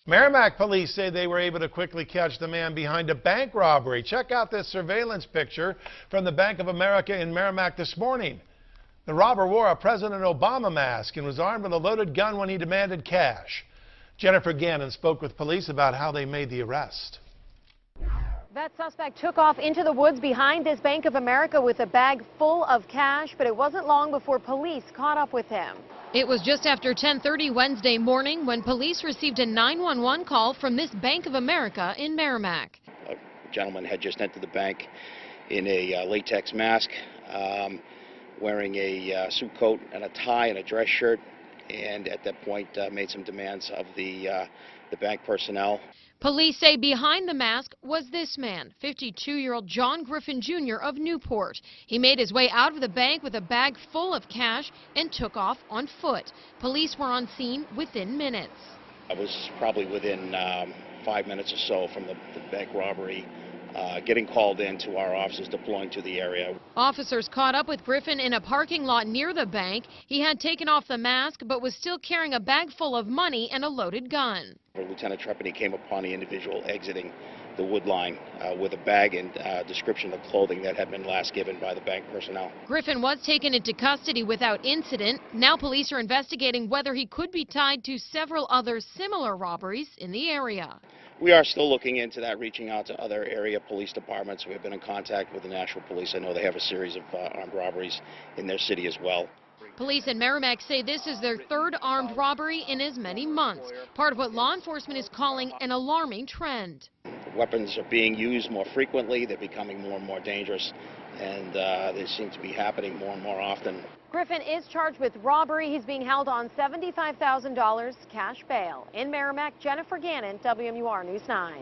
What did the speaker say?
Merrimack police say they were able to quickly catch the man behind a bank robbery. Check out this surveillance picture from the Bank of America in Merrimack this morning. The robber wore a President Obama mask and was armed with a loaded gun when he demanded cash. Jennifer Gannon spoke with police about how they made the arrest. That suspect took off into the woods behind this Bank of America with a bag full of cash, but it wasn't long before police caught up with him. It was just after 10:30 Wednesday morning when police received a 911 call from this Bank of America in Merrimack. A gentleman had just entered the bank in a latex mask, wearing a suit coat and a tie and a dress shirt, and at that point made some demands of the bank personnel. Police say behind the mask was this man, 52-year-old John Griffin Jr. of Newport. He made his way out of the bank with a bag full of cash and took off on foot. Police were on scene within minutes. I was probably within 5 minutes or so from the bank robbery, getting called in to our officers deploying to the area. Officers caught up with Griffin in a parking lot near the bank. He had taken off the mask but was still carrying a bag full of money and a loaded gun. Lieutenant Trepani came upon the individual exiting the wood line with a bag and description of clothing that had been last given by the bank personnel. Griffin was taken into custody without incident. Now police are investigating whether he could be tied to several other similar robberies in the area. We are still looking into that, reaching out to other area police departments. We have been in contact with the Nashville Police. I know they have a series of armed robberies in their city as well. Police in Merrimack say this is their third armed robbery in as many months, part of what law enforcement is calling an alarming trend. Weapons are being used more frequently. They're becoming more and more dangerous, and they seem to be happening more and more often. Griffin is charged with robbery. He's being held on $75,000 cash bail. In Merrimack, Jennifer Gannon, WMUR News 9.